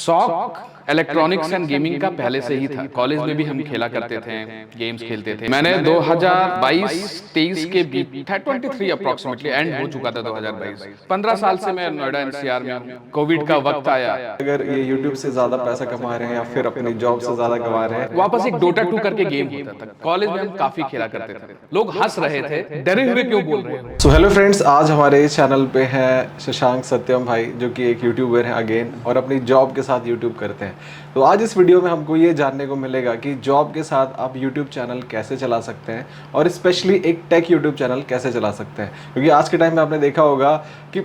शौक electronics and gaming का पहले से ही था। कॉलेज में भी हम खेला करते थे, गेम्स खेलते थे। मैंने 2022-23 के बीच 23 अप्रोक्सीमेटली एंड हो चुका था 2022। 15 साल से मैं नोएडा एनसीआर में हूँ। कोविड का वक्त आया, अगर ये YouTube से ज्यादा पैसा कमा रहे हैं या फिर अपनी जॉब से ज्यादा कमा रहे हैं। वापस एक डोटा 2 करके गेम होता था। कॉलेज में हम काफी खेला करते थे। लोग हंस रहे थे, डरे हुए क्यों बोल रहे हैं। सो हेलो फ्रेंड्स, आज हमारे चैनल पे है शशांक सत्यम भाई, जो कि एक यूट्यूबर हैं अगेन, और अपनी जॉब के साथ यूट्यूब करते हैं। तो आज इस वीडियो में हमको ये जानने को मिलेगा कि जॉब के साथ आप यूट्यूब चैनल कैसे चला सकते हैं, और स्पेशली एक टेक यूट्यूब चैनल कैसे चला सकते हैं। क्योंकि आज के टाइम में आपने देखा होगा कि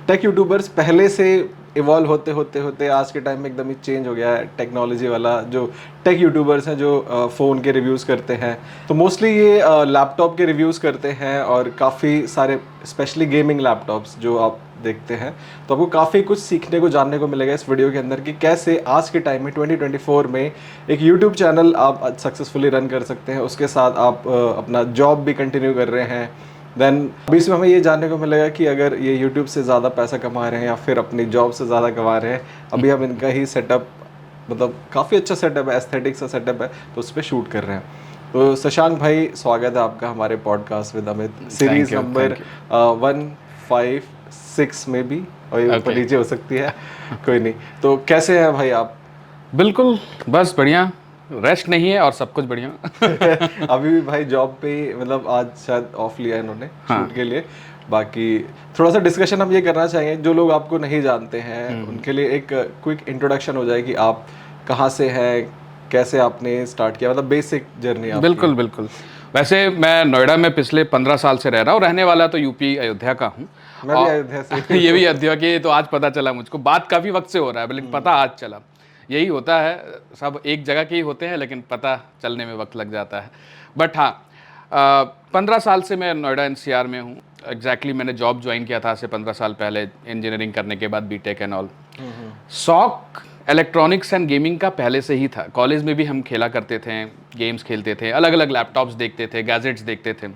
टेक यूट्यूबर्स पहले से इवॉल्व होते होते होते आज के टाइम में एकदम ही चेंज हो गया है। टेक्नोलॉजी वाला जो टेक यूट्यूबर्स हैं, जो फ़ोन के रिव्यूज़ करते हैं, तो मोस्टली ये लैपटॉप के रिव्यूज़ करते हैं, और काफ़ी सारे स्पेशली गेमिंग लैपटॉप्स जो आप देखते हैं। तो आपको काफ़ी कुछ सीखने को, जानने को मिलेगा इस वीडियो के अंदर कि कैसे आज के टाइम में 2024 में एक यूट्यूब चैनल आप सक्सेसफुली रन कर सकते हैं, उसके साथ आप अपना जॉब भी कंटिन्यू कर रहे हैं। देन अभी इसमें हमें ये जानने को मिलेगा कि अगर ये यूट्यूब से ज़्यादा पैसा कमा रहे हैं या फिर अपनी जॉब से ज़्यादा कमा रहे हैं। अभी हम इनका ही सेटअप, मतलब काफ़ी अच्छा सेटअप है, एस्थेटिक सा सेटअप है, तो उस पर शूट कर रहे हैं। तो शशांक भाई, स्वागत है आपका हमारे podcast with Amit, series number 156 में भी, और ये ऊपर नीचे हो सकती है, कोई नहीं। तो कैसे हैं भाई आप? बिल्कुल, बस बढ़िया, रेस्ट नहीं है और सब कुछ बढ़िया। अभी भी भाई जॉब पे, मतलब आज शायद ऑफ लिया है इन्होंने शूट के लिए। बाकी थोड़ा सा डिस्कशन हम ये करना चाहेंगे, जो लोग आपको नहीं जानते हैं उनके लिए एक क्विक इंट्रोडक्शन हो जाए कि आप कहाँ से हैं, कैसे आपने स्टार्ट किया, मतलब बेसिक जर्नी आपकी। बिल्कुल बिल्कुल। वैसे मैं नोएडा में पिछले 15 साल से रह रहा हूँ। रहने वाला तो यूपी अयोध्या का हूँ। मैं भी अयोध्या से। ये भी अयोध्या के, तो आज पता चला मुझको। बात काफ़ी वक्त से हो रहा है, लेकिन पता आज चला। यही होता है, सब एक जगह के ही होते हैं, लेकिन पता चलने में वक्त लग जाता है। बट हाँ, 15 साल से मैं नोएडा एनसीआर में हूँ। एग्जैक्टली मैंने जॉब ज्वाइन किया था आज से 15 साल पहले, इंजीनियरिंग करने के बाद बीटेक एंड ऑल। शौक इलेक्ट्रॉनिक्स एंड गेमिंग का पहले से ही था। कॉलेज में भी हम खेला करते थे, गेम्स खेलते थे, अलग अलग लैपटॉप्स देखते थे, गैजेट्स देखते थे।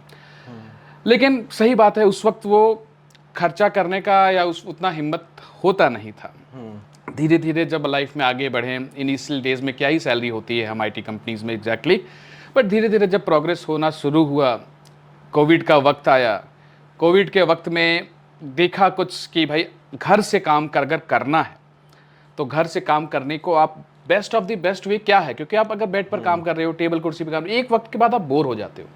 लेकिन सही बात है, उस वक्त वो खर्चा करने का या उतना हिम्मत होता नहीं था। धीरे धीरे जब लाइफ में आगे बढ़े, इनिशियल डेज में क्या ही सैलरी होती है हम आईटी कंपनीज में, एग्जैक्टली। बट धीरे धीरे जब प्रोग्रेस होना शुरू हुआ, कोविड का वक्त आया। कोविड के वक्त में देखा कुछ कि भाई घर से काम अगर करना है तो घर से काम करने को आप best of the best way क्या है, क्योंकि आप अगर बेड पर काम कर रहे हो, टेबल कुर्सी पर काम, एक वक्त के बाद आप बोर हो जाते हो।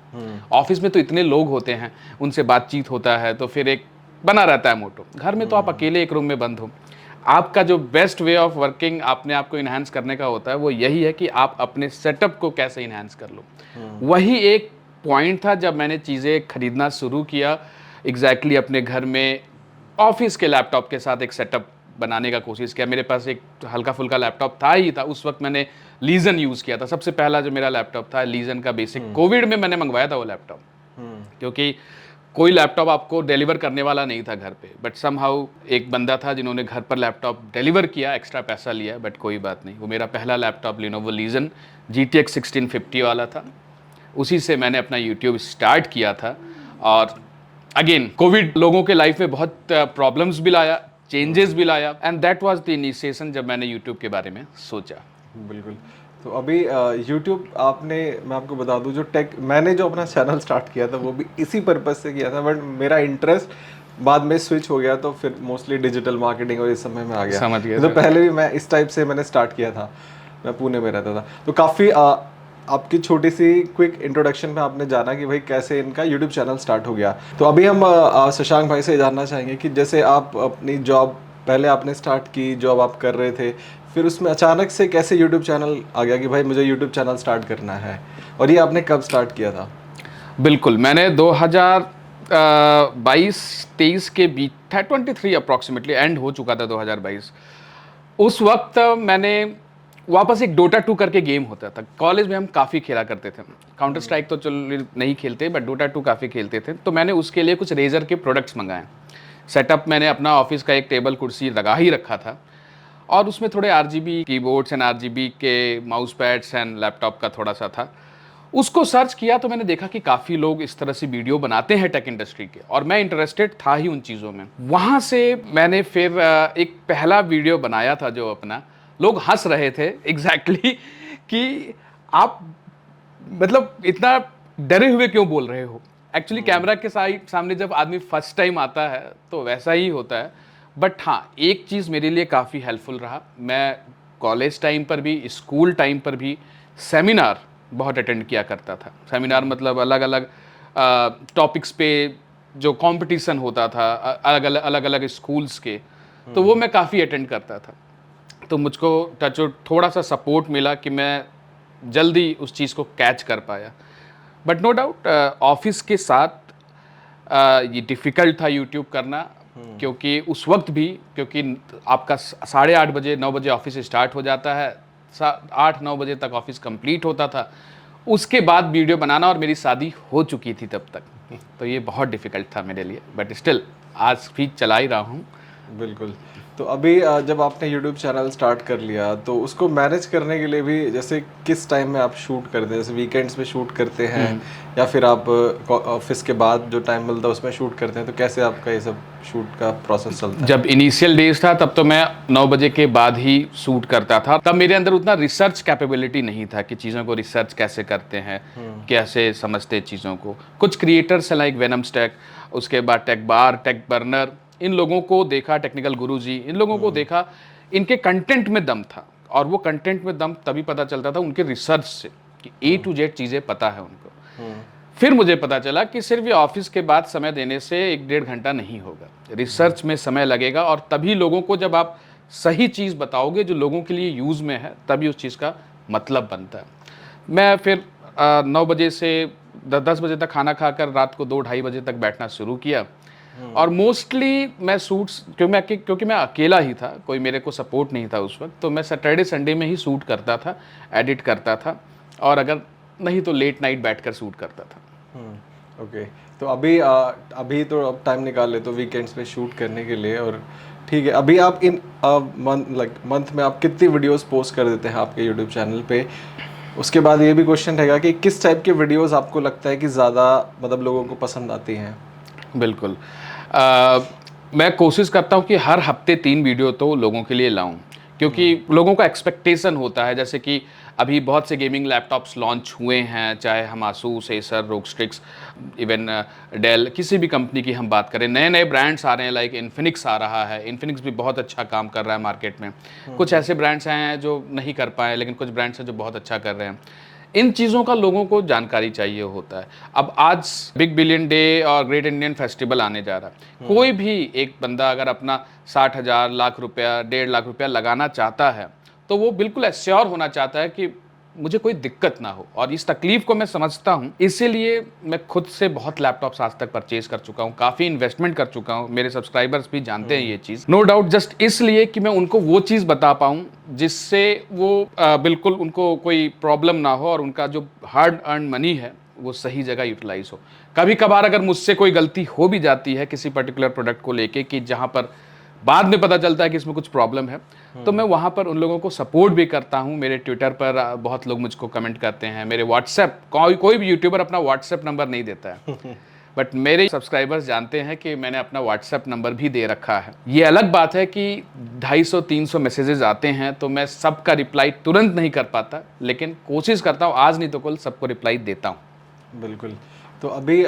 ऑफिस में तो इतने लोग होते हैं, उनसे बातचीत होता है, तो फिर एक बना रहता है मोटो। घर में तो आप अकेले एक रूम में बंद हो। आपका जो बेस्ट वे ऑफ वर्किंग, अपने आप को इन्हांस करने का होता है, वो यही है कि आप अपने सेटअप को कैसे इन्हांस कर लो। वही एक पॉइंट था जब मैंने चीज़ें खरीदना शुरू किया। एग्जैक्टली अपने घर में ऑफिस के लैपटॉप के साथ एक सेटअप बनाने का कोशिश किया। मेरे पास एक हल्का फुल्का लैपटॉप था ही था उस वक्त। मैंने लीजन यूज़ किया था, सबसे पहला जो मेरा लैपटॉप था लीजन का बेसिक। कोविड में मैंने मंगवाया था वो लैपटॉप, क्योंकि कोई लैपटॉप आपको डिलीवर करने वाला नहीं था घर पे। बट समहाउ एक बंदा था जिन्होंने घर पर लैपटॉप डिलीवर किया, एक्स्ट्रा पैसा लिया, बट कोई बात नहीं। वो मेरा पहला लैपटॉप लिनोवो लीजन GTX 1650 वाला था। उसी से मैंने अपना यूट्यूब स्टार्ट किया था। और अगेन कोविड लोगों के लाइफ में बहुत प्रॉब्लम्स भी लाया, चेंजेस भी लाया, and that was the initiation जब मैंने यूट्यूब के बारे में सोचा। बिल्कुल। तो अभी यूट्यूब आपने, मैं आपको बता दूं, जो मैंने जो अपना चैनल स्टार्ट किया था वो भी इसी पर्पस से किया था, बट मेरा इंटरेस्ट बाद में स्विच हो गया, तो फिर मोस्टली डिजिटल मार्केटिंग और इस समय में आ गया। समझ गया। तो पहले भी मैं इस टाइप से मैंने स्टार्ट किया था, मैं पुणे में रहता था। तो काफ़ी आपकी छोटी सी क्विक इंट्रोडक्शन में आपने जाना कि भाई कैसे इनका यूट्यूब चैनल स्टार्ट हो गया। तो अभी हम शशांक भाई से जानना चाहेंगे कि जैसे आप अपनी जॉब पहले आपने स्टार्ट की, जॉब आप कर रहे थे, फिर उसमें अचानक से कैसे यूट्यूब चैनल आ गया कि भाई मुझे यूट्यूब चैनल स्टार्ट करना है, और ये आपने कब स्टार्ट किया था? बिल्कुल, मैंने 2022-23 के बीच 23 अप्रॉक्सीमेटली एंड हो चुका था 2022। उस वक्त मैंने वापस एक डोटा 2 करके गेम होता था। कॉलेज में हम काफ़ी खेला करते थे। काउंटर स्ट्राइक तो चलो नहीं खेलते, बट डोटा 2 काफ़ी खेलते थे। तो मैंने उसके लिए कुछ रेजर के प्रोडक्ट्स मंगाए। सेटअप मैंने अपना ऑफिस का एक टेबल कुर्सी लगा ही रखा था, और उसमें थोड़े RGB कीबोर्ड्स एंड RGB के माउस पैड्स एंड लैपटॉप का थोड़ा सा था। उसको सर्च किया तो मैंने देखा कि काफ़ी लोग इस तरह से वीडियो बनाते हैं टेक इंडस्ट्री के, और मैं इंटरेस्टेड था ही उन चीज़ों में। वहाँ से मैंने फिर एक पहला वीडियो बनाया था जो अपना लोग हंस रहे थे एग्जैक्टली कि आप मतलब इतना डरे हुए क्यों बोल रहे हो। एक्चुअली कैमरा के सामने जब आदमी फर्स्ट टाइम आता है तो वैसा ही होता है। बट हाँ, एक चीज़ मेरे लिए काफ़ी हेल्पफुल रहा, मैं कॉलेज टाइम पर भी, स्कूल टाइम पर भी सेमिनार बहुत अटेंड किया करता था। सेमिनार मतलब अलग अलग टॉपिक्स पे जो कंपटीशन होता था अलग अलग स्कूल्स के, तो वो मैं काफ़ी अटेंड करता था। तो मुझको थोड़ा सा सपोर्ट मिला कि मैं जल्दी उस चीज़ को कैच कर पाया। बट नो डाउट ऑफिस के साथ ये डिफ़िकल्ट था यूट्यूब करना, क्योंकि उस वक्त भी, क्योंकि आपका 8:30 बजे 9 बजे ऑफिस स्टार्ट हो जाता है, 8-9 बजे तक ऑफिस कंप्लीट होता था। उसके बाद वीडियो बनाना, और मेरी शादी हो चुकी थी तब तक, तो ये बहुत डिफ़िकल्ट था मेरे लिए। बट स्टिल आज भी चला ही रहा हूँ। बिल्कुल। तो अभी जब आपने YouTube चैनल स्टार्ट कर लिया तो उसको मैनेज करने के लिए भी, जैसे किस टाइम में आप शूट करते हैं, जैसे वीकेंड्स में शूट करते हैं या फिर आप ऑफिस के बाद जो टाइम मिलता है उसमें शूट करते हैं, तो कैसे आपका ये सब शूट का प्रोसेस चलता है? जब इनिशियल डेज था तब तो मैं 9 बजे के बाद ही शूट करता था। तब मेरे अंदर उतना रिसर्च कैपेबिलिटी नहीं था कि चीज़ों को रिसर्च कैसे करते हैं, कैसे समझते चीज़ों को। कुछ क्रिएटर्स हैं लाइक वेनम स्टैक, उसके बाद टेक बार, टेक बर्नर, इन लोगों को देखा, टेक्निकल गुरुजी, इन लोगों को देखा, इनके कंटेंट में दम था। और वो कंटेंट में दम तभी पता चलता था उनके रिसर्च से, कि A to Z चीज़ें पता है उनको। फिर मुझे पता चला कि सिर्फ ये ऑफिस के बाद समय देने से 1-1.5 घंटा नहीं होगा, रिसर्च में समय लगेगा, और तभी लोगों को जब आप सही चीज़ बताओगे जो लोगों के लिए यूज़ में है, तभी उस चीज़ का मतलब बनता है। मैं फिर 9 बजे से 10 बजे तक खाना खाकर रात को 2-2:30 बजे तक बैठना शुरू किया। और मोस्टली मैं शूट्स, क्योंकि मैं अकेला ही था, कोई मेरे को सपोर्ट नहीं था उस वक्त, तो मैं सैटरडे संडे में ही शूट करता था, एडिट करता था, और अगर नहीं तो लेट नाइट बैठकर शूट करता था। ओके। तो अभी तो अब टाइम निकाल ले तो वीकेंड्स पे शूट करने के लिए, और ठीक है, अभी आप इन मंथ में आप कितनी वीडियोस पोस्ट कर देते हैं आपके यूट्यूब चैनल पे? उसके बाद ये भी क्वेश्चन रहेगा कि किस टाइप के वीडियोस आपको लगता है कि ज़्यादा मतलब लोगों को पसंद आती हैं? बिल्कुल। मैं कोशिश करता हूँ कि हर हफ्ते 3 वीडियो तो लोगों के लिए लाऊं, क्योंकि लोगों का एक्सपेक्टेशन होता है। जैसे कि अभी बहुत से गेमिंग लैपटॉप्स लॉन्च हुए हैं, चाहे हम आसूस, एसर, रोगस्ट्रिक्स, इवन डेल, किसी भी कंपनी की हम बात करें, नए नए ब्रांड्स आ रहे हैं, लाइक इन्फिनिक्स आ रहा है। इन्फिनिक्स भी बहुत अच्छा काम कर रहा है मार्केट में। कुछ ऐसे ब्रांड्स हैं जो नहीं कर पाए, लेकिन कुछ ब्रांड्स हैं जो बहुत अच्छा कर रहे हैं। इन चीज़ों का लोगों को जानकारी चाहिए होता है। अब आज बिग बिलियन डे और ग्रेट इंडियन फेस्टिवल आने जा रहा है। कोई भी एक बंदा अगर अपना 60,000, लाख रुपया, 1.5 लाख रुपया लगाना चाहता है, तो वो बिल्कुल एश्योर होना चाहता है कि मुझे कोई दिक्कत ना हो, और इस तकलीफ को मैं समझता हूँ। इसीलिए मैं खुद से बहुत लैपटॉप्स आज तक परचेज कर चुका हूँ, काफ़ी इन्वेस्टमेंट कर चुका हूँ। मेरे सब्सक्राइबर्स भी जानते हैं ये चीज़, नो डाउट, जस्ट इसलिए कि मैं उनको वो चीज़ बता पाऊँ जिससे वो बिल्कुल उनको कोई प्रॉब्लम ना हो, और उनका जो हार्ड अर्न मनी है वो सही जगह यूटिलाइज हो। कभी कभार अगर मुझसे कोई गलती हो भी जाती है किसी पर्टिकुलर प्रोडक्ट को लेके, कि जहाँ पर बाद में पता चलता है कि इसमें कुछ प्रॉब्लम है, तो मैं वहाँ पर उन लोगों को सपोर्ट भी करता हूँ। मेरे ट्विटर पर बहुत लोग मुझको कमेंट करते हैं, मेरे व्हाट्सएप, कोई भी यूट्यूबर अपना व्हाट्सएप नंबर नहीं देता है, बट मेरे सब्सक्राइबर्स जानते हैं कि मैंने अपना व्हाट्सएप नंबर भी दे रखा है। ये अलग बात है कि 250-300 मैसेजेस आते हैं, तो मैं सबका रिप्लाई तुरंत नहीं कर पाता, लेकिन कोशिश करता हूँ, आज नहीं तो कल सबको रिप्लाई देता हूँ। बिल्कुल। तो अभी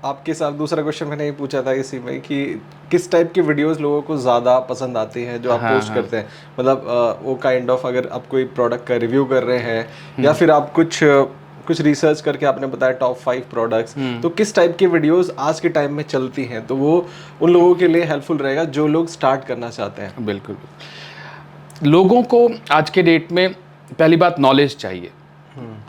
आपके साथ दूसरा क्वेश्चन मैंने ये पूछा था इसी में कि किस टाइप की वीडियोस लोगों को ज़्यादा पसंद आती हैं जो आप पोस्ट करते हैं, मतलब वो काइंड ऑफ, अगर आप कोई प्रोडक्ट का रिव्यू कर रहे हैं या फिर आप कुछ रिसर्च करके आपने बताया टॉप 5 प्रोडक्ट्स, तो किस टाइप की वीडियोस आज के टाइम में चलती हैं, तो वो उन लोगों के लिए हेल्पफुल रहेगा जो लोग स्टार्ट करना चाहते हैं? बिल्कुल। लोगों को आज के डेट में पहली बात नॉलेज चाहिए।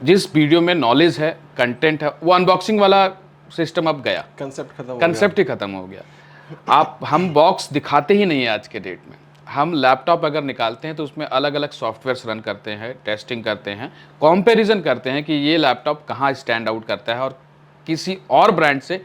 जिस वीडियो में नॉलेज है, कंटेंट है, वो अनबॉक्सिंग वाला सिस्टम अब गया, कंसेप्ट ही खत्म हो गया। हम बॉक्स दिखाते ही नहीं है आज के डेट में। हम लैपटॉप अगर निकालते हैं तो उसमें अलग अलग सॉफ्टवेयर्स रन करते हैं, टेस्टिंग करते हैं, कंपैरिजन करते हैं कि ये लैपटॉप कहाँ स्टैंड आउट करता है और किसी और ब्रांड से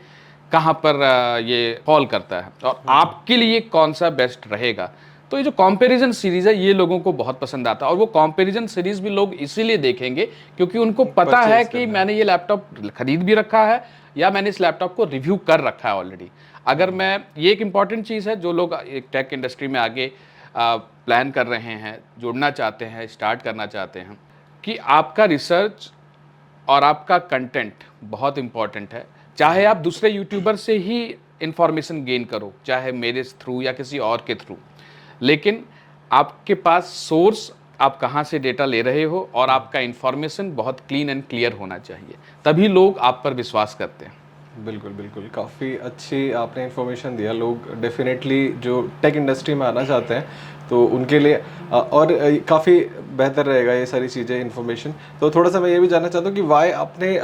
कहाँ पर ये फॉल करता है, और आपके लिए कौन सा बेस्ट रहेगा। तो ये जो कंपैरिजन सीरीज है, ये लोगों को बहुत पसंद आता है, और वो कंपैरिजन सीरीज भी लोग इसीलिए देखेंगे क्योंकि उनको पता है कि मैंने ये लैपटॉप खरीद भी रखा है, या मैंने इस लैपटॉप को रिव्यू कर रखा है ऑलरेडी। अगर मैं, ये एक इंपॉर्टेंट चीज़ है, जो लोग एक टेक इंडस्ट्री में आगे प्लान कर रहे हैं, जुड़ना चाहते हैं, स्टार्ट करना चाहते हैं, कि आपका रिसर्च और आपका कंटेंट बहुत इम्पॉर्टेंट है। चाहे आप दूसरे यूट्यूबर से ही इंफॉर्मेशन गेन करो, चाहे मेरे थ्रू या किसी और के थ्रू, लेकिन आपके पास सोर्स, आप कहाँ से डेटा ले रहे हो और आपका इंफॉर्मेशन बहुत क्लीन एंड क्लियर होना चाहिए, तभी लोग आप पर विश्वास करते हैं। बिल्कुल बिल्कुल, काफ़ी अच्छी आपने इन्फॉर्मेशन दिया। लोग डेफिनेटली जो टेक इंडस्ट्री में आना चाहते हैं तो उनके लिए और काफ़ी बेहतर रहेगा ये सारी चीज़ें, इन्फॉर्मेशन। तो थोड़ा सा मैं ये भी जानना चाहता हूँ कि वाई आपने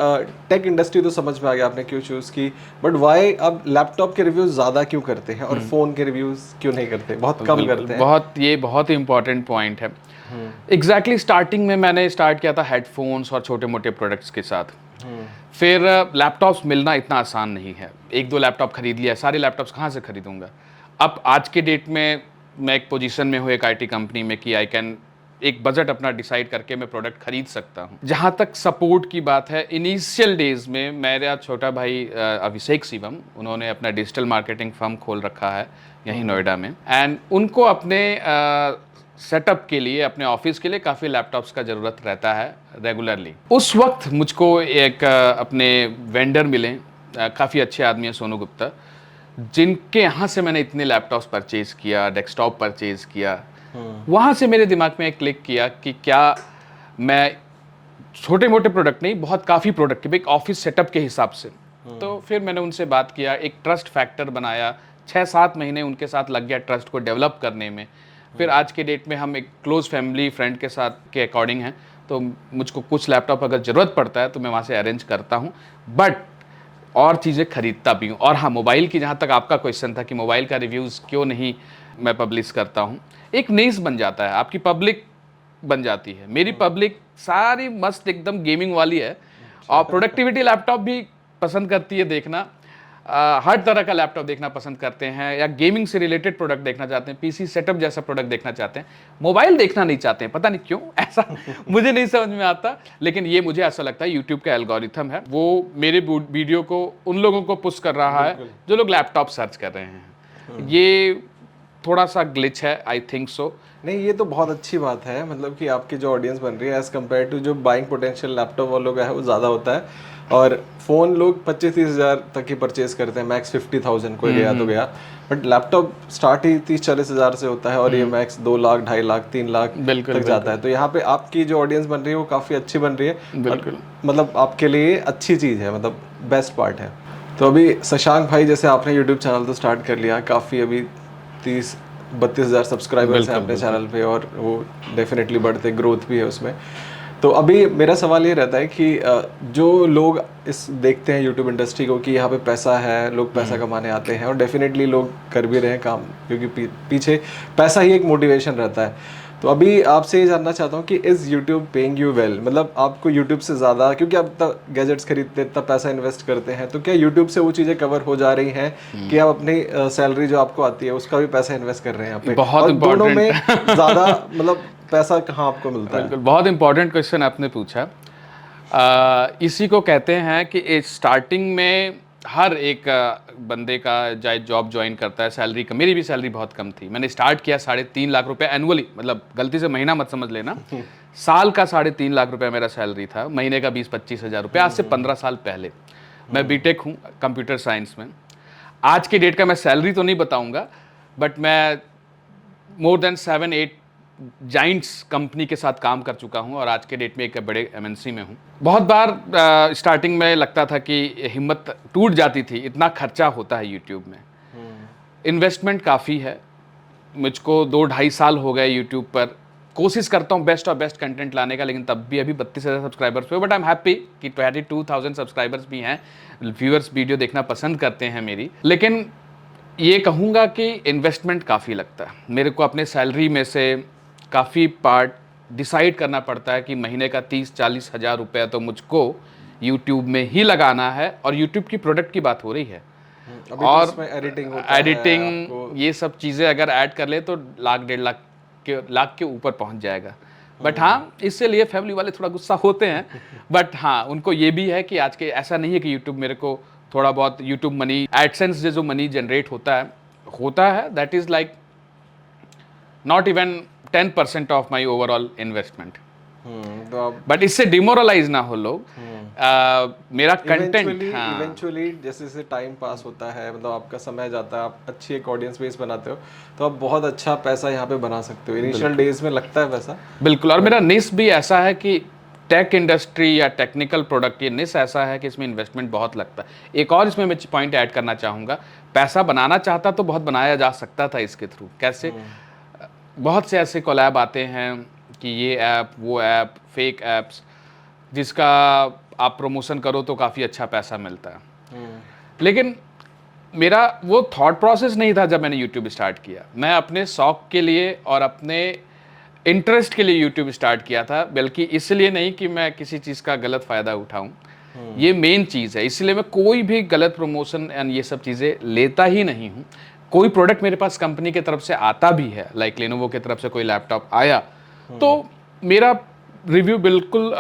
टेक इंडस्ट्री तो समझ में आ गया आपने क्यों चूज़ की, बट वाई अब लैपटॉप के रिव्यूज़ ज़्यादा क्यों करते हैं और फ़ोन के रिव्यूज़ क्यों नहीं करते, बहुत कम करते हैं? ये बहुत ही इंपॉर्टेंट पॉइंट है। एग्जैक्टली स्टार्टिंग में मैंने स्टार्ट किया था हेडफोन्स और छोटे मोटे प्रोडक्ट्स के साथ। फिर लैपटॉप्स मिलना इतना आसान नहीं है, एक दो लैपटॉप खरीद लिया, सारे लैपटॉप्स कहाँ से खरीदूंगा। अब आज के डेट में मैं एक पोजीशन में हूँ एक आईटी कंपनी में कि आई कैन एक बजट अपना डिसाइड करके मैं प्रोडक्ट खरीद सकता हूँ। जहाँ तक सपोर्ट की बात है, इनिशियल डेज में मेरा छोटा भाई अभिषेक शिवम, उन्होंने अपना डिजिटल मार्केटिंग फर्म खोल रखा है यहीं नोएडा में, एंड उनको अपने सेटअप के लिए, अपने ऑफिस के लिए काफ़ी लैपटॉप्स का ज़रूरत रहता है रेगुलरली। उस वक्त मुझको एक अपने वेंडर मिले, काफ़ी अच्छे आदमी हैं, सोनू गुप्ता, जिनके यहाँ से मैंने इतने लैपटॉप्स परचेज़ किया, डेस्कटॉप परचेज़ किया। वहाँ से मेरे दिमाग में एक क्लिक किया कि क्या मैं छोटे मोटे प्रोडक्ट नहीं, बहुत काफ़ी प्रोडक्ट के एक ऑफिस सेटअप के हिसाब से। तो फिर मैंने उनसे बात किया, एक ट्रस्ट फैक्टर बनाया, 6-7 महीने उनके साथ लग गया ट्रस्ट को डेवलप करने में। फिर आज के डेट में हम एक क्लोज फैमिली फ्रेंड के साथ के अकॉर्डिंग हैं, तो मुझको कुछ लैपटॉप अगर ज़रूरत पड़ता है तो मैं वहाँ से अरेंज करता हूँ, बट और चीज़ें खरीदता भी हूँ। और हाँ, मोबाइल की जहाँ तक आपका क्वेश्चन था कि मोबाइल का रिव्यूज़ क्यों नहीं मैं पब्लिश करता हूँ, एक नेस बन जाता है, आपकी पब्लिक बन जाती है। मेरी पब्लिक सारी मस्त एकदम गेमिंग वाली है और प्रोडक्टिविटी लैपटॉप भी पसंद करती है देखना। हर तरह का लैपटॉप देखना पसंद करते हैं, या गेमिंग से रिलेटेड प्रोडक्ट देखना चाहते हैं, पीसी सेटअप जैसा प्रोडक्ट देखना चाहते हैं, मोबाइल देखना नहीं चाहते हैं, पता नहीं क्यों ऐसा मुझे नहीं समझ में आता। लेकिन ये मुझे ऐसा लगता है यूट्यूब का एल्गोरिथम है, वो मेरे वीडियो को उन लोगों को पुश कर रहा है जो लोग लैपटॉप सर्च कर रहे हैं। ये थोड़ा सा ग्लिच है, आई थिंक सो। नहीं, ये तो बहुत अच्छी बात है, मतलब कि आपकी जो ऑडियंस बन रही है एज़ कम्पेयर टू जो बाइंग पोटेंशियल लैपटॉप वालों का है वो ज़्यादा होता है। और फ़ोन लोग 25-30 हज़ार तक ही परचेज करते हैं, मैक्स 50,000 कोई गया तो गया, बट लैपटॉप स्टार्ट ही 30-40 हज़ार से होता है और ये मैक्स 2 लाख, 2.5 लाख, 3 लाख तक जाता है। तो यहाँ पे आपकी जो ऑडियंस बन रही है वो काफ़ी अच्छी बन रही है, बिल्कुल, मतलब आपके लिए अच्छी चीज़ है, मतलब बेस्ट पार्ट है। तो अभी शशांक भाई, जैसे आपने यूट्यूब चैनल तो स्टार्ट कर लिया, काफ़ी अभी 30-32 हज़ार सब्सक्राइबर्स हैं अपने चैनल पे और वो डेफिनेटली बढ़ते, ग्रोथ भी है उसमें। तो अभी मेरा सवाल ये रहता है कि जो लोग इस देखते हैं यूट्यूब इंडस्ट्री को कि यहाँ पे पैसा है, लोग पैसा कमाने आते हैं और डेफिनेटली लोग कर भी रहे हैं काम, क्योंकि पीछे पैसा ही एक मोटिवेशन रहता है। तो अभी आपसे ये जानना चाहता हूँ कि is YouTube paying you well, मतलब आपको यूट्यूब से ज़्यादा, क्योंकि आप तब गैजेट्स खरीदते हैं, तब पैसा इन्वेस्ट करते हैं, तो क्या यूट्यूब से वो चीज़ें कवर हो जा रही हैं कि आप अपनी सैलरी जो आपको आती है उसका भी पैसा इन्वेस्ट कर रहे हैं यहाँ पे? बहुत और दोनों important। में ज़्यादा मतलब पैसा कहाँ आपको मिलता है? बिल्कुल, बहुत इंपॉर्टेंट क्वेश्चन आपने पूछा। इसी को कहते हैं कि स्टार्टिंग में हर एक बंदे का चाहे जॉब ज्वाइन करता है, सैलरी का, मेरी भी सैलरी बहुत कम थी। मैंने स्टार्ट किया 3.5 लाख रुपए एनुअली, मतलब गलती से महीना मत समझ लेना, साल का 3.5 लाख रुपए मेरा सैलरी था, महीने का 20-25 हज़ार रुपये, आज से 15 साल पहले। मैं बीटेक हूँ कंप्यूटर साइंस में। आज के डेट का मैं सैलरी तो नहीं बताऊँगा, बट मैं मोर देन 7-8 जाइंट्स कंपनी के साथ काम कर चुका हूं और आज के डेट में एक बड़े एमएनसी में हूं। बहुत बार स्टार्टिंग में लगता था कि हिम्मत टूट जाती थी, इतना खर्चा होता है यूट्यूब में, इन्वेस्टमेंट काफ़ी है। मुझको 2-2.5 साल हो गए यूट्यूब पर, कोशिश करता हूं बेस्ट और बेस्ट कंटेंट लाने का, लेकिन तब भी अभी 32,000 सब्सक्राइबर्स पे, बट आई एम हैप्पी कि 22,000 सब्सक्राइबर्स भी हैं, व्यूअर्स वीडियो देखना पसंद करते हैं मेरी। लेकिन ये कहूँगा कि इन्वेस्टमेंट काफ़ी लगता है मेरे को, अपने सैलरी में से काफ़ी पार्ट डिसाइड करना पड़ता है कि महीने का 30-40 हज़ार रुपये तो मुझको यूट्यूब में ही लगाना है। और यूट्यूब की प्रोडक्ट की बात हो रही है, अभी और तो इसमें एडिटिंग ये सब चीज़ें अगर ऐड कर ले तो लाख 1.5 लाख के ऊपर पहुंच जाएगा। बट हाँ, इससे लिए फैमिली वाले थोड़ा गुस्सा होते हैं, बट हाँ, उनको ये भी है कि आज के ऐसा नहीं है कि यूट्यूब मेरे को थोड़ा बहुत यूट्यूब मनी, एडसेंस जो मनी जनरेट होता है that is like not even 10% of my overall investment. तो आप बट इससे डिमोरलाइज ना हो लोग। मेरा कंटेंट, इवेंचुअली जैसे जैसे टाइम पास होता है, मतलब आपका समय जाता है, आप अच्छी एक ऑडियंस बेस बनाते हो, तो आप बहुत अच्छा पैसा यहाँ पे बना सकते हो। इनिशियल डेज में लगता है पैसा। बिल्कुल। और मेरा निश भी ऐसा है कि टेक इंडस्ट्री या टेक्निकल प्रोडक्ट, ये निश ऐसा है कि इसमें इन्वेस्टमेंट बहुत लगता है। एक और इसमें मैं पॉइंट ऐड करना चाहूँगा, पैसा बनाना चाहता तो बहुत बनाया जा सकता था इसके थ्रू। कैसे? बहुत से ऐसे कोलैब आते हैं कि ये ऐप, वो ऐप, फेक ऐप्स, जिसका आप प्रमोशन करो तो काफ़ी अच्छा पैसा मिलता है। लेकिन मेरा वो थॉट प्रोसेस नहीं था जब मैंने यूट्यूब स्टार्ट किया। मैं अपने शौक के लिए और अपने इंटरेस्ट के लिए यूट्यूब स्टार्ट किया था, बल्कि इसलिए नहीं कि मैं किसी चीज़ का गलत फ़ायदा उठाऊं। ये मेन चीज़ है। इसलिए मैं कोई भी गलत प्रमोशन एंड ये सब चीज़ें लेता ही नहीं हूँ। कोई प्रोडक्ट मेरे पास कंपनी की तरफ से आता भी है, लाइक लेनोवो की तरफ से कोई लैपटॉप आया, तो मेरा रिव्यू बिल्कुल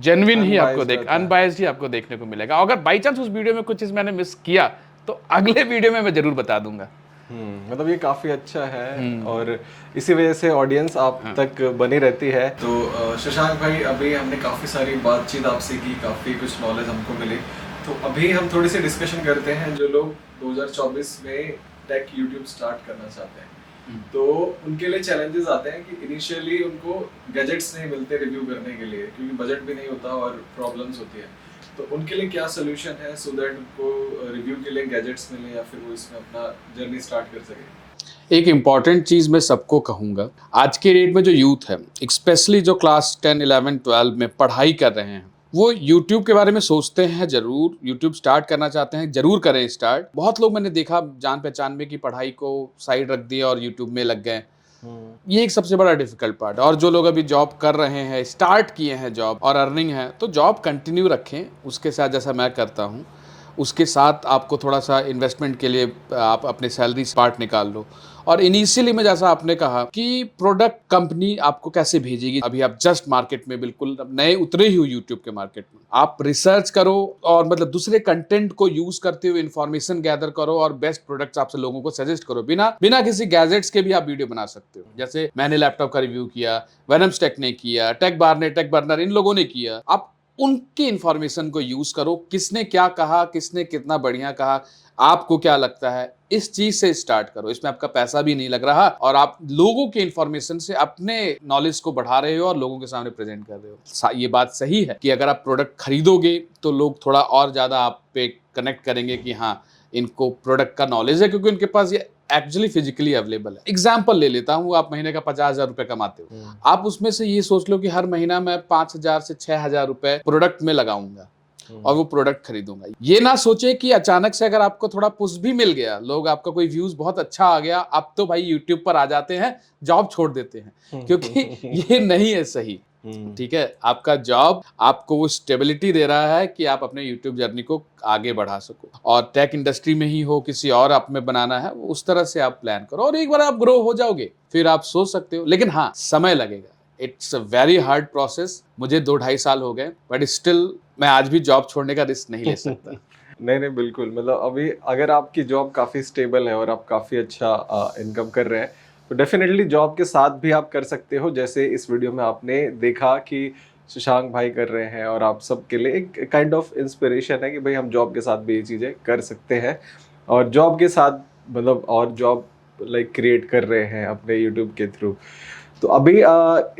जेन्युइन ही आपको अनबायस्ड ही आपको देखने को मिलेगा। अगर बाई चांस उस वीडियो में कुछ चीज़ मैंने मिस किया तो अगले वीडियो में मैं जरूर बता दूंगा। मतलब ये काफी अच्छा है और इसी वजह से ऑडियंस आप तक बनी रहती है। तो शशांक भाई, अभी हमने काफी सारी बातचीत आपसे की, काफी कुछ नॉलेज हमको मिली। तो अभी हम थोड़ी सी डिस्कशन करते हैं, जो लोग 2024 में टेक यूट्यूब स्टार्ट करना चाहते हैं, तो उनके लिए चैलेंजेस आते हैं कि इनिशियली उनको गैजेट्स नहीं मिलते रिव्यू करने के लिए, क्योंकि बजट भी नहीं होता और प्रॉब्लम्स होती है। तो उनके लिए क्या सोल्यूशन है सो दैट उनको रिव्यू के लिए गैजेट्स मिले या फिर वो इसमें अपना जर्नी स्टार्ट कर सके? एक इम्पॉर्टेंट चीज़ मैं सबको कहूँगा, आज के डेट में जो यूथ है, स्पेशली जो क्लास 10, 11, 12 में पढ़ाई कर रहे हैं, वो यूट्यूब के बारे में सोचते हैं, जरूर यूट्यूब स्टार्ट करना चाहते हैं, जरूर करें स्टार्ट। बहुत लोग मैंने देखा जान पहचान में कि पढ़ाई को साइड रख दिया और यूट्यूब में लग गए। ये एक सबसे बड़ा डिफिकल्ट पार्ट है। और जो लोग अभी जॉब कर रहे हैं, स्टार्ट किए हैं जॉब और अर्निंग है, तो जॉब कंटिन्यू रखें, उसके साथ जैसा मैं करता हूँ उसके साथ आपको थोड़ा सा इन्वेस्टमेंट के लिए आप अपने सैलरी पार्ट निकाल लो। और इनिशियली में जैसा आपने कहा कि प्रोडक्ट कंपनी आपको कैसे भेजेगी, अभी आप जस्ट मार्केट में बिल्कुल नए उतरे ही हो यूट्यूब के मार्केट में, आप रिसर्च करो और मतलब दूसरे कंटेंट को यूज करते हुए इन्फॉर्मेशन गैदर करो और बेस्ट प्रोडक्ट्स आपसे लोगों को सजेस्ट करो। बिना किसी गैजेट्स के भी आप वीडियो बना सकते हो। जैसे मैंने लैपटॉप का रिव्यू किया, वेनम्स टेक ने किया, टेक बर्नर, इन लोगों ने किया। आप उनकी इंफॉर्मेशन को यूज करो, किसने क्या कहा, किसने कितना बढ़िया कहा, आपको क्या लगता है, इस चीज से स्टार्ट करो। इसमें आपका पैसा भी नहीं लग रहा और आप लोगों के इंफॉर्मेशन से अपने नॉलेज को बढ़ा रहे हो और लोगों के सामने प्रेजेंट कर रहे हो। ये बात सही है कि अगर आप प्रोडक्ट खरीदोगे तो लोग थोड़ा और ज्यादा आप पे कनेक्ट करेंगे कि हाँ, इनको प्रोडक्ट का नॉलेज है, क्योंकि उनके पास ये एक्चुअली फिजिकली अवेलेबल है। एग्जाम्पल ले लेता हूँ, आप महीने का 50,000 रुपए कमाते हो, आप उसमें से ये सोच लो कि हर महीना मैं 5,000 से 6,000 रुपए प्रोडक्ट में लगाऊंगा और वो प्रोडक्ट खरीदूंगा। ये ना सोचे कि अचानक से अगर आपको थोड़ा पुश भी मिल गया, लोग आपका कोई व्यूज बहुत अच्छा आ गया, आप तो भाई यूट्यूब पर आ जाते हैं, जॉब छोड़ देते हैं, क्योंकि ये नहीं है सही। ठीक है, आपका जॉब आपको वो स्टेबिलिटी दे रहा है कि आप अपने यूट्यूब जर्नी को आगे बढ़ा सको, और टेक इंडस्ट्री में ही हो, किसी और आप में बनाना है, उस तरह से आप प्लान करो और एक बार आप ग्रो हो जाओगे फिर आप सोच सकते हो। लेकिन हाँ, समय लगेगा, it's a very hard process. मुझे 2-2.5 साल हो गए, बट स्टिल मैं आज भी जॉब छोड़ने का रिस्क नहीं ले सकता। नहीं, बिल्कुल। मतलब अभी अगर आपकी जॉब काफ़ी स्टेबल है और आप काफ़ी अच्छा इनकम कर रहे हैं, तो डेफिनेटली जॉब के साथ भी आप कर सकते हो। जैसे इस वीडियो में आपने देखा कि शशांक भाई कर रहे हैं और आप सबके लिए एक काइंड ऑफ इंस्पिरेशन है कि भाई हम जॉब के साथ भी ये चीज़ें कर सकते हैं और जॉब के साथ मतलब और जॉब लाइक क्रिएट कर रहे हैं अपने यूट्यूब के थ्रू। तो अभी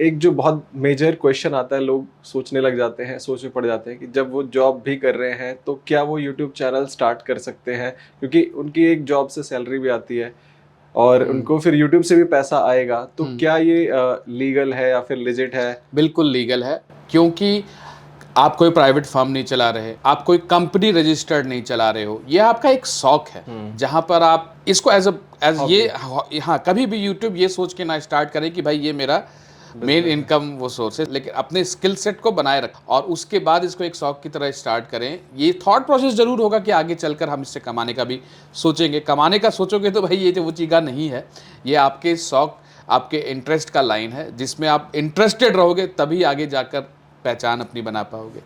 एक जो बहुत मेजर क्वेश्चन आता है, लोग सोचने लग जाते हैं, सोच में पड़ जाते हैं कि जब वो जॉब भी कर रहे हैं तो क्या वो यूट्यूब चैनल स्टार्ट कर सकते हैं, क्योंकि उनकी एक जॉब से सैलरी भी आती है और उनको फिर यूट्यूब से भी पैसा आएगा। तो क्या ये लीगल है या फिर लिजिट है? बिल्कुल लीगल है, क्योंकि आप कोई प्राइवेट फर्म नहीं चला रहे, आप कोई कंपनी रजिस्टर्ड नहीं चला रहे हो, ये आपका एक शौक है जहां पर आप इसको एज ये हाँ, कभी भी यूट्यूब ये सोच के ना स्टार्ट करें कि भाई ये मेरा मेन इनकम वो सोर्स है, लेकिन अपने स्किल सेट को बनाए रखें और उसके बाद इसको एक शौक की तरह स्टार्ट करें। ये थॉट प्रोसेस जरूर होगा कि आगे चलकर हम इससे कमाने का भी सोचेंगे। कमाने का सोचोगे तो भाई ये जो वो चीज़ नहीं है, ये आपके शौक, आपके इंटरेस्ट का लाइन है, जिसमें आप इंटरेस्टेड रहोगे तभी आगे जाकर पहचान अपनी बना पाओगे।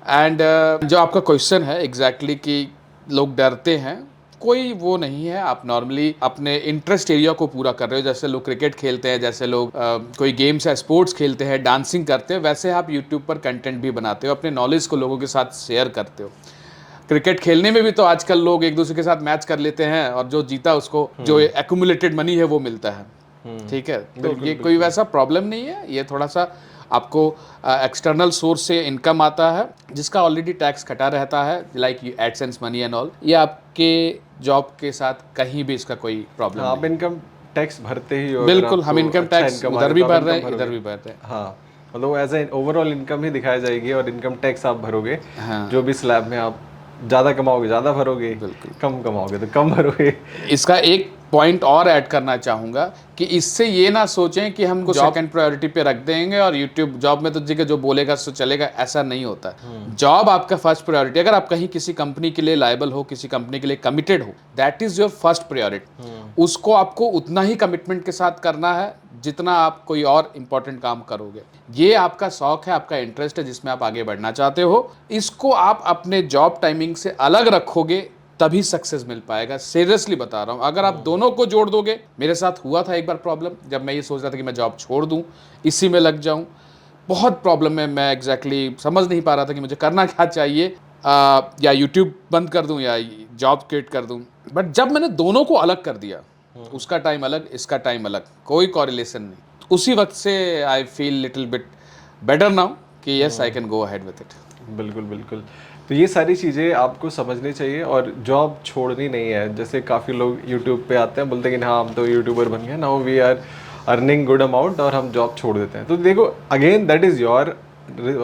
एंड जो आपका क्वेश्चन है एग्जैक्टली कि लोग डरते हैं, कोई वो नहीं है। आप नॉर्मली अपने इंटरेस्ट एरिया को पूरा कर रहे हो, जैसे लोग क्रिकेट खेलते हैं, जैसे लोग कोई गेम्स है, स्पोर्ट्स खेलते हैं, डांसिंग करते हैं, वैसे आप यूट्यूब पर कंटेंट भी बनाते हो, अपने नॉलेज को लोगों के साथ शेयर करते हो। क्रिकेट खेलने में भी तो आजकल लोग एक दूसरे के साथ मैच कर लेते हैं और जो जीता उसको जो एक्यूमुलेटेड मनी है वो मिलता है। ठीक है, तो ये कोई वैसा प्रॉब्लम नहीं है। ये थोड़ा सा आपको एक्सटर्नल सोर्स से इनकम आता है जिसका ऑलरेडी टैक्स कटा रहता है, like AdSense money and all. ये आपके जॉब के साथ कहीं भी इसका कोई प्रॉब्लम नहीं। आप इनकम टैक्स भरते ही हो। बिल्कुल, हम इनकम टैक्स उधर भी भर रहे हैं, इधर भी भर रहे हैं। हाँ, मतलब एज ए ओवरऑल इनकम ही दिखाई जाएगी और इनकम टैक्स आप भरोगे। जो भी स्लैब में आप ज़्यादा कमाओगे ज़्यादा भरोगे, कम कमाओगे तो कम भरोगे। इसका एक पॉइंट और ऐड करना चाहूँगा कि इससे ये ना सोचें कि हम सेकंड प्रायोरिटी पे रख देंगे और यूट्यूब जॉब में तो जी जो बोलेगा सो चलेगा, ऐसा नहीं होता। जॉब आपका फर्स्ट प्रायोरिटी। अगर आप कहीं किसी कंपनी के लिए लायबल हो, किसी कंपनी के लिए कमिटेड हो, that is your first priority. उसको आपको उतना ही कमिटमेंट के साथ करना है जितना आप कोई और इंपॉर्टेंट काम करोगे। ये आपका शौक है, आपका इंटरेस्ट है, जिसमें आप आगे बढ़ना चाहते हो, इसको आप अपने जॉब टाइमिंग से अलग रखोगे तभी सक्सेस मिल पाएगा। सीरियसली बता रहा हूँ, अगर आप दोनों को जोड़ दोगे, मेरे साथ हुआ था एक बार प्रॉब्लम, जब मैं ये सोच रहा था कि मैं जॉब छोड़ दूँ, इसी में लग जाऊँ, बहुत प्रॉब्लम में मैं एग्जैक्टली समझ नहीं पा रहा था कि मुझे करना क्या चाहिए, या यूट्यूब बंद कर दूँ या जॉब क्विट कर दूँ। बट जब मैंने दोनों को अलग कर दिया, उसका टाइम अलग, इसका टाइम अलग, कोई कॉरिलेशन नहीं, उसी वक्त से I feel little bit better now कि yes I can go ahead with it. बिल्कुल बिल्कुल। तो ये सारी चीज़ें आपको समझनी चाहिए और जॉब छोड़नी नहीं है। जैसे काफ़ी लोग यूट्यूब पे आते हैं, बोलते हैं कि हाँ हम तो यूट्यूबर बन गए, now we are earning good amount, और हम जॉब छोड़ देते हैं। तो देखो अगेन दैट इज़ योर,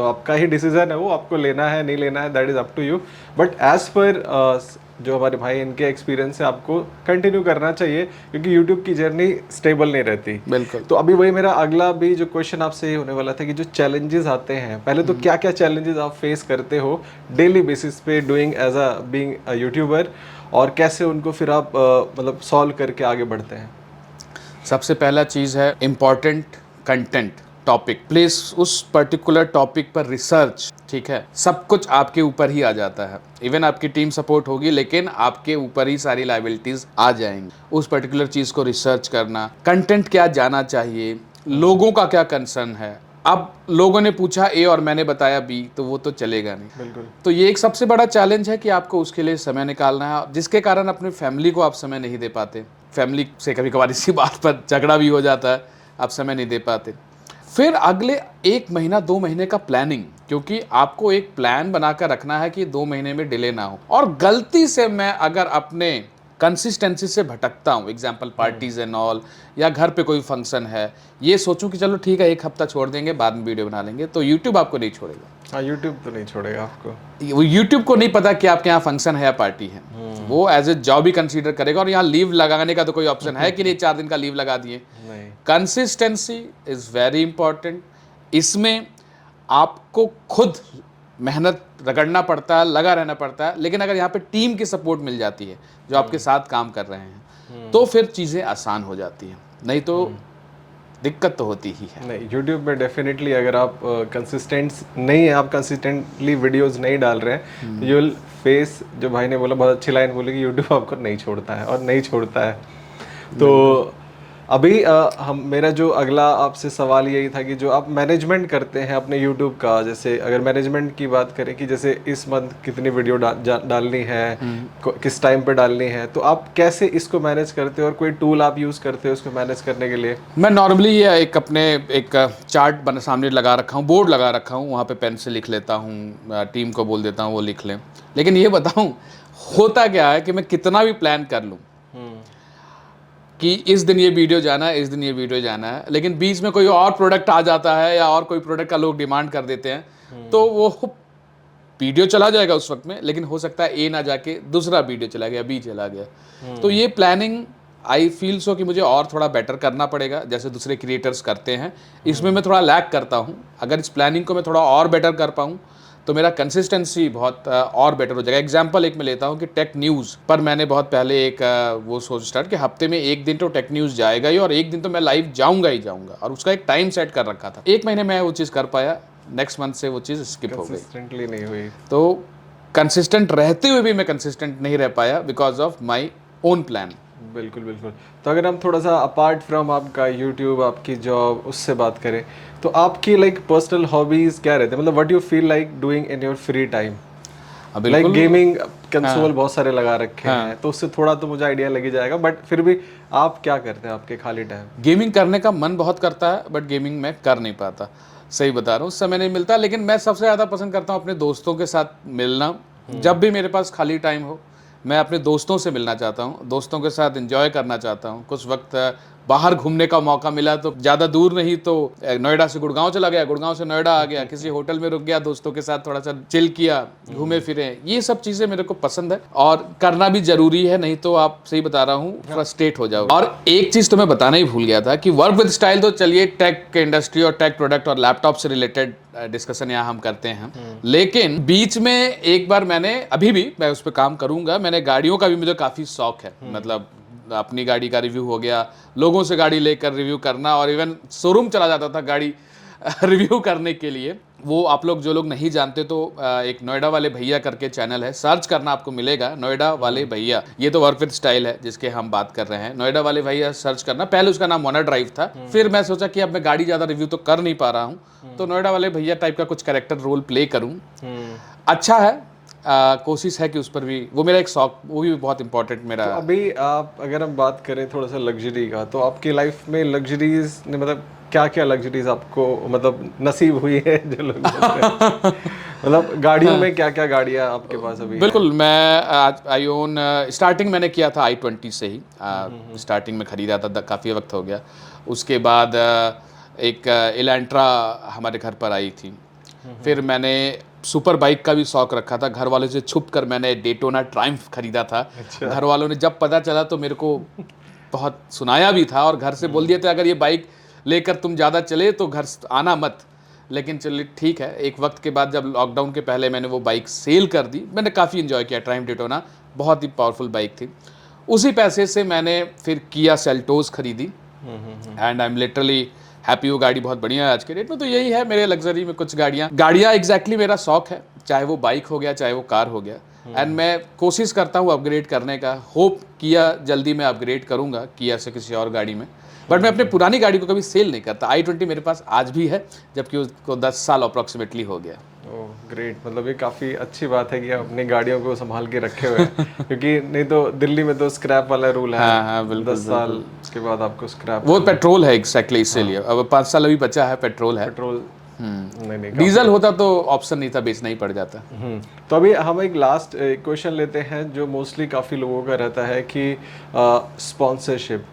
आपका ही डिसीजन है, वो आपको लेना है नहीं लेना है, that is up to you. But as per जो हमारे भाई इनके एक्सपीरियंस से आपको कंटिन्यू करना चाहिए, क्योंकि यूट्यूब की जर्नी स्टेबल नहीं रहती। बिल्कुल। तो अभी वही मेरा अगला भी जो क्वेश्चन आपसे होने वाला था कि जो चैलेंजेस आते हैं, पहले तो क्या क्या चैलेंजेस आप फेस करते हो डेली बेसिस पे doing as a being a YouTuber, और कैसे उनको फिर आप मतलब सॉल्व करके आगे बढ़ते हैं? सबसे पहला चीज़ है इम्पॉर्टेंट कंटेंट टॉपिक। प्लीज उस पर्टिकुलर टॉपिक पर रिसर्च, ठीक है। सब कुछ आपके ऊपर ही आ जाता है, इवन आपकी टीम सपोर्ट होगी लेकिन आपके ऊपर ही सारी लायबिलिटीज आ जाएंगी। उस पर्टिकुलर चीज़ को रिसर्च करना, कंटेंट क्या जाना चाहिए, लोगों का क्या कंसर्न है। अब लोगों ने पूछा ए और मैंने बताया बी, तो वो तो चलेगा नहीं। बिल्कुल। तो ये एक सबसे बड़ा चैलेंज है कि आपको उसके लिए समय निकालना है, जिसके कारण अपनी फैमिली को आप समय नहीं दे पाते। फैमिली से कभी कभार इसी बात पर झगड़ा भी हो जाता है, आप समय नहीं दे पाते। फिर अगले 1 महीना 2 महीने का प्लानिंग, क्योंकि आपको एक प्लान बनाकर रखना है कि 2 महीने में डिले ना हो। और गलती से मैं अगर अपने कंसिस्टेंसी से भटकता हूँ, एग्जाम्पल पार्टीज एंड ऑल, या घर पे कोई फंक्शन है, ये सोचूं कि चलो ठीक है 1 हफ्ता छोड़ देंगे, बाद में वीडियो बना लेंगे, तो यूट्यूब आपको नहीं छोड़ेगा। हाँ, यूट्यूब तो नहीं छोड़ेगा आपको। वो यूट्यूब को नहीं पता कि आपके यहाँ फंक्शन है या पार्टी है, वो एज ए जॉब ही कंसीडर करेगा। और यहाँ लीव लगाने का तो कोई ऑप्शन है कि नहीं, 4 दिन का लीव लगा दिए। Consistency is very important. इसमें आपको खुद मेहनत रगड़ना पड़ता है, लगा रहना पड़ता है, लेकिन अगर यहाँ पे टीम की सपोर्ट मिल जाती है जो आपके साथ काम कर रहे हैं, तो फिर चीज़ें आसान हो जाती हैं, नहीं तो दिक्कत तो होती ही है। नहीं, यूट्यूब में डेफिनेटली अगर आप कंसिस्टेंट नहीं है, आप कंसिस्टेंटली वीडियोस नहीं डाल रहे हैं, यू विल फेस, जो भाई ने बोला बहुत अच्छी लाइन बोली कि यूट्यूब आपको नहीं छोड़ता है, और नहीं छोड़ता है। तो अभी मेरा जो अगला आपसे सवाल यही था कि जो आप मैनेजमेंट करते हैं अपने यूट्यूब का, जैसे अगर मैनेजमेंट की बात करें कि जैसे इस मंथ कितनी वीडियो डालनी है, किस टाइम पे डालनी है, तो आप कैसे इसको मैनेज करते हो, और कोई टूल आप यूज़ करते हो उसको मैनेज करने के लिए? मैं नॉर्मली एक अपने एक चार्ट सामने लगा रखा हूँ, बोर्ड लगा रखा हूँ, वहाँ पे पेन से लिख लेता हूँ, टीम को बोल देता हूँ वो लिख लें। लेकिन ये बताऊँ होता क्या है कि मैं कितना भी प्लान कर लूँ कि इस दिन ये वीडियो जाना है, इस दिन ये वीडियो जाना है, लेकिन बीच में कोई और प्रोडक्ट आ जाता है या और कोई प्रोडक्ट का लोग डिमांड कर देते हैं, तो वो वीडियो चला जाएगा उस वक्त में, लेकिन हो सकता है ए ना जाके दूसरा वीडियो चला गया, बी चला गया। तो ये प्लानिंग आई फील सो कि मुझे और थोड़ा बेटर करना पड़ेगा, जैसे दूसरे क्रिएटर्स करते हैं। इसमें मैं थोड़ा लैक करता हूँ। अगर इस प्लानिंग को मैं थोड़ा और बेटर कर पाऊँ तो मेरा कंसिस्टेंसी बहुत और बेटर हो जाएगा। एग्जांपल एक मैं लेता हूँ कि टेक न्यूज़ पर मैंने बहुत पहले एक वो सोच स्टार्ट कि हफ्ते में 1 दिन तो टेक न्यूज़ जाएगा ही, और 1 दिन तो मैं लाइव जाऊँगा ही जाऊँगा, और उसका एक टाइम सेट कर रखा था। 1 महीने में वो चीज़ कर पाया, नेक्स्ट मंथ से वो चीज़ स्किप हो गई, कंसिस्टेंटली नहीं हुई। तो कंसिस्टेंट रहते हुए भी मैं कंसिस्टेंट नहीं रह पाया because of my own plan. बिल्कुल बिल्कुल। तो अगर हम थोड़ा सा अपार्ट फ्रॉम आपका यूट्यूब, आपकी जॉब, उससे बात करें तो आपकी लाइक पर्सनल हॉबीज़ क्या रहते हैं, मतलब what you feel like doing in your free time? Like बिल्कुल। गेमिंग कंसोल बहुत सारे लगा रखे हैं, तो उससे थोड़ा तो मुझे आइडिया लग ही जाएगा, बट फिर भी आप क्या करते हैं आपके खाली टाइम? गेमिंग करने का मन बहुत करता है बट गेमिंग मैं कर नहीं पाता, सही बता रहा हूँ, समय नहीं मिलता। लेकिन मैं सबसे ज़्यादा पसंद करता हूँ अपने दोस्तों के साथ मिलना। जब भी मेरे पास खाली टाइम हो मैं अपने दोस्तों से मिलना चाहता हूँ, दोस्तों के साथ एंजॉय करना चाहता हूँ। कुछ वक्त बाहर घूमने का मौका मिला तो ज़्यादा दूर नहीं तो नोएडा से गुड़गांव चला गया, गुड़गांव से नोएडा आ गया, किसी होटल में रुक गया, दोस्तों के साथ थोड़ा सा चिल किया, घूमे फिरे। ये सब चीज़ें मेरे को पसंद है और करना भी जरूरी है, नहीं तो आप सही बता रहा हूँ फ्रस्ट्रेट हो जाओ। और एक चीज़ तो मैं बताना ही भूल गया था कि वर्क विद स्टाइल तो चलिए टेक इंडस्ट्री और टेक प्रोडक्ट और लैपटॉप से रिलेटेड डिस्कशन यहाँ हम करते हैं, लेकिन बीच में एक बार मैंने, अभी भी मैं उस पर काम करूंगा, मैंने गाड़ियों का भी मुझे काफ़ी शौक है। मतलब अपनी गाड़ी का रिव्यू हो गया, लोगों से गाड़ी लेकर रिव्यू करना, और इवन शोरूम चला जाता था गाड़ी रिव्यू करने के लिए। वो आप लोग जो लोग नहीं जानते तो एक नोएडा वाले भैया करके चैनल है, सर्च करना आपको मिलेगा, नोएडा वाले भैया। ये तो वर्क विद स्टाइल है जिसके हम बात कर रहे हैं, नोएडा वाले भैया सर्च करना। पहले उसका नाम मोना ड्राइव था, फिर मैं सोचा कि अब मैं गाड़ी ज़्यादा रिव्यू तो कर नहीं पा रहा हूँ, तो नोएडा वाले भैया टाइप का कुछ कैरेक्टर रोल प्ले करूँ। अच्छा है, कोशिश है कि उस पर भी, वो मेरा एक शौक, वो भी बहुत इंपॉर्टेंट मेरा। तो अभी आप अगर हम बात करें थोड़ा सा लग्जरी का, तो आपकी लाइफ में लग्जरीज ने मतलब क्या क्या लग्जरीज आपको मतलब नसीब हुई है जो लोग बोलते हैं? मतलब गाड़ियों में क्या क्या गाड़ियां आपके पास अभी बिल्कुल, मैं आज आई ओन, स्टार्टिंग मैंने किया था i20 से ही, स्टार्टिंग में खरीदा था, काफ़ी वक्त हो गया। उसके बाद एक इलेंट्रा हमारे घर पर आई थी। फिर मैंने सुपर बाइक का भी शौक रखा था, घर वालों से छुप कर मैंने डेटोना ट्रायम्फ खरीदा था। घर वालों ने जब पता चला तो मेरे को बहुत सुनाया भी था और घर से बोल दिया था अगर ये बाइक लेकर तुम ज़्यादा चले तो घर आना मत। लेकिन चलिए ठीक है, एक वक्त के बाद जब लॉकडाउन के पहले मैंने वो बाइक सेल कर दी। मैंने काफ़ी इन्जॉय किया, ट्रायम्फ डेटोना बहुत ही पावरफुल बाइक थी। उसी पैसे से मैंने फिर किया सेल्टोस खरीदी and I am literally happy. वो गाड़ी बहुत बढ़िया है आज के डेट में। तो यही है मेरे लग्जरी में कुछ गाड़ियाँ एग्जैक्टली मेरा शौक है, चाहे वो बाइक हो गया चाहे वो कार हो गया। एंड मैं कोशिश करता हूँ अपग्रेड करने का, होप किया जल्दी मैं अपग्रेड करूँगा किया से किसी और गाड़ी में। बट मैं अपने पुरानी गाड़ी को कभी सेल नहीं करता। i20 मेरे पास आज भी है, जबकि उसको 10 साल अप्रॉक्सीमेटली हो गया। ओह ग्रेट, मतलब ये काफ़ी अच्छी बात है कि आप अपनी गाड़ियों को संभाल के रखे हुए हैं क्योंकि नहीं तो दिल्ली में तो स्क्रैप वाला रूल है। हाँ, बिल्कुल, 10 साल के बाद आपको स्क्रैप। वो पेट्रोल है एग्जैक्टली, इसीलिए अब 5 साल अभी बचा है, पेट्रोल है। पेट्रोल नहीं डीजल होता तो ऑप्शन नहीं था, बेचना ही पड़ जाता। तो अभी हम एक लास्ट क्वेश्चन लेते हैं जो मोस्टली काफ़ी लोगों का रहता है कि स्पॉन्सरशिप।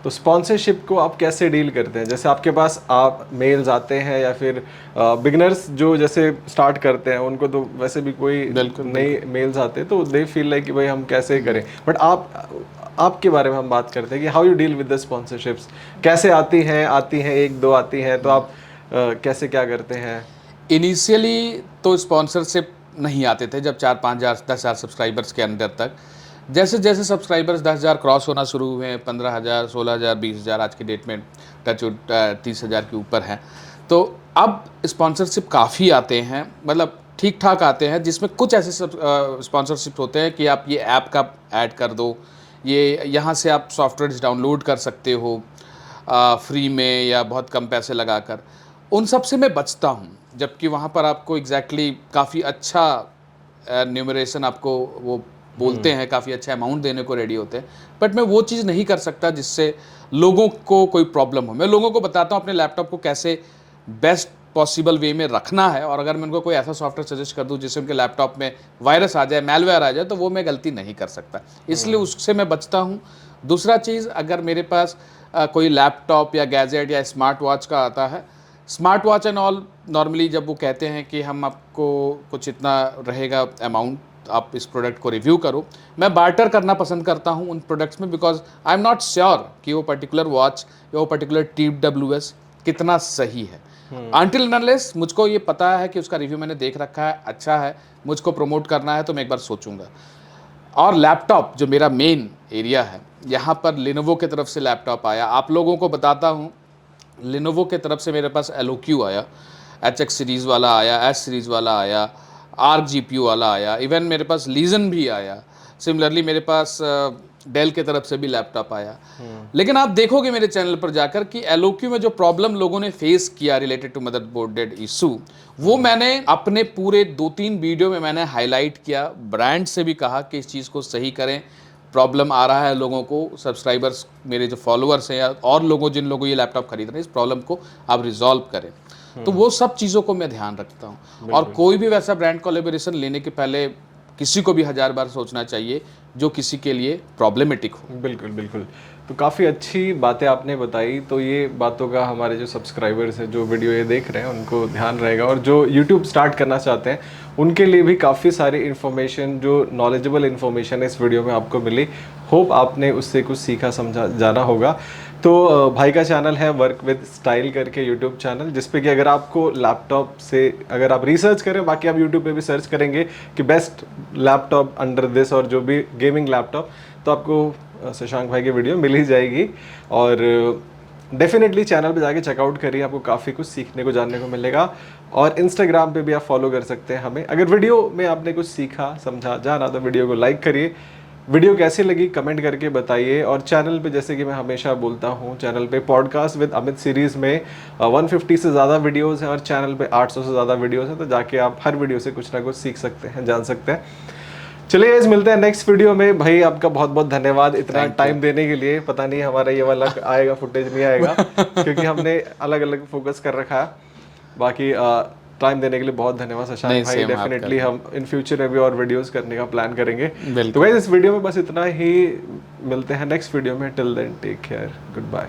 तो स्पॉन्सरशिप को आप कैसे डील करते हैं? जैसे आपके पास आप मेल्स आते हैं या फिर बिगनर्स जो जैसे स्टार्ट करते हैं उनको तो वैसे भी कोई नई मेल्स आते हैं तो दे फील लाइक कि भाई हम कैसे करें, बट आपके बारे में हम बात करते हैं कि how you deal with the sponsorships. कैसे आती हैं एक दो आती हैं तो आप कैसे क्या करते हैं? इनिशियली तो स्पॉन्सरशिप नहीं आते थे, जब 4-5 हज़ार 10,000 सब्सक्राइबर्स के अंदर तक। जैसे जैसे सब्सक्राइबर्स 10,000 क्रॉस होना शुरू हुए, 15,000 16,000 20,000, आज की डेट में टच 30,000 के ऊपर हैं, तो अब स्पॉन्सरशिप काफ़ी आते हैं, मतलब ठीक ठाक आते हैं, जिसमें कुछ ऐसे स्पॉन्सरशिप होते हैं कि आप ये ऐप का ऐड कर दो, ये यहाँ से आप सॉफ्टवेयर डाउनलोड कर सकते हो फ्री में या बहुत कम पैसे लगाकर। उन सब से मैं बचता हूँ, जबकि वहाँ पर आपको एग्जैक्टली काफ़ी अच्छा न्यूमरेशन आपको वो बोलते हैं, काफ़ी अच्छा अमाउंट देने को रेडी होते हैं, बट मैं वो चीज़ नहीं कर सकता जिससे लोगों को कोई प्रॉब्लम हो। मैं लोगों को बताता हूँ अपने लैपटॉप को कैसे बेस्ट पॉसिबल वे में रखना है, और अगर मैं उनको कोई ऐसा सॉफ्टवेयर सजेस्ट कर दूँ जिससे उनके लैपटॉप में वायरस आ जाए, मैलवेयर आ जाए, तो वो मैं गलती नहीं कर सकता, इसलिए उससे मैं बचता हूँ। दूसरा चीज़, अगर मेरे पास कोई लैपटॉप या गैजेट या स्मार्ट वॉच का आता है, smart watch and all, normally जब वो कहते हैं कि हम आपको कुछ इतना रहेगा अमाउंट, आप इस प्रोडक्ट को रिव्यू करो, मैं बार्टर करना पसंद करता हूँ उन प्रोडक्ट्स में, because I am not sure कि वो पर्टिकुलर वॉच या वो पर्टिकुलर TWS कितना सही है। अनटिल अनलेस मुझको ये पता है कि उसका रिव्यू मैंने देख रखा है, अच्छा है, मुझको प्रमोट करना है, तो मैं एक बार सोचूंगा। और लैपटॉप जो मेरा मेन एरिया है, यहाँ पर लिनोवो की तरफ से लैपटॉप आया, आप लोगों को बताता हूँ, लिनोवो की तरफ से मेरे पास LOQ आया, HX सीरीज़ वाला आया, S सीरीज़ वाला आया, आर्क जीपीयू वाला आया, इवन मेरे पास लीजन भी आया, सिमिलरली मेरे पास डेल के तरफ से भी लैपटॉप आया। लेकिन आप देखोगे मेरे चैनल पर जाकर कि एलओक्यू में जो प्रॉब्लम लोगों ने फेस किया related to motherboard dead issue, वो मैंने अपने पूरे 2-3 वीडियो में मैंने हाईलाइट किया, ब्रांड से भी कहा कि इस चीज़ को सही करें, प्रॉब्लम आ रहा है लोगों को, सब्सक्राइबर्स मेरे जो फॉलोअर्स हैं या और लोगों जिन लोगों ये लैपटॉप खरीद रहे हैं, इस प्रॉब्लम को आप रिजॉल्व करें। तो वो सब चीज़ों को मैं ध्यान रखता हूँ। और कोई भी वैसा ब्रांड कोलैबोरेशन लेने के पहले किसी को भी 1000 बार सोचना चाहिए जो किसी के लिए प्रॉब्लमेटिक हो। बिल्कुल बिल्कुल। तो काफ़ी अच्छी बातें आपने बताई, तो ये बातों का हमारे जो सब्सक्राइबर्स हैं, जो वीडियो ये देख रहे हैं, उनको ध्यान रहेगा। और जो यूट्यूब स्टार्ट करना चाहते हैं उनके लिए भी काफ़ी सारी इन्फॉर्मेशन, जो नॉलेजेबल इन्फॉर्मेशन है इस वीडियो में आपको मिली। होप आपने उससे कुछ सीखा समझा जाना होगा। तो भाई का चैनल है वर्क विद स्टाइल करके यूट्यूब चैनल, जिसपे कि अगर आपको लैपटॉप से अगर आप रिसर्च करें, बाकी आप यूट्यूब पे भी सर्च करेंगे कि बेस्ट लैपटॉप अंडर दिस और जो भी गेमिंग लैपटॉप, तो आपको शशांक भाई की वीडियो मिल ही जाएगी। और डेफिनेटली चैनल पे जाके चेकआउट करिए, आपको काफ़ी कुछ सीखने को जानने को मिलेगा। और इंस्टाग्राम पे भी आप फॉलो कर सकते हैं हमें। अगर वीडियो में आपने कुछ सीखा समझा जाना तो वीडियो को लाइक करिए। वीडियो कैसी लगी कमेंट करके बताइए। और चैनल पे जैसे कि मैं हमेशा बोलता हूँ, चैनल पे पॉडकास्ट विद अमित सीरीज़ में 150 से ज़्यादा वीडियोस हैं और चैनल पे 800 से ज़्यादा वीडियोस हैं। तो जाके आप हर वीडियो से कुछ ना कुछ सीख सकते हैं, जान सकते हैं। चलिए गाइस, मिलते हैं नेक्स्ट वीडियो में। भाई आपका बहुत बहुत धन्यवाद इतना टाइम देने के लिए। पता नहीं हमारा ये वाला आएगा फुटेज नहीं आएगा क्योंकि हमने अलग अलग फोकस कर रखा है। बाकी टाइम देने के लिए बहुत धन्यवाद शशांक भाई। डेफिनेटली हम इन फ्यूचर में भी और वीडियोस करने का प्लान करेंगे। तो गाइस इस वीडियो में बस इतना ही, मिलते हैं नेक्स्ट वीडियो में। Till then take care, good bye.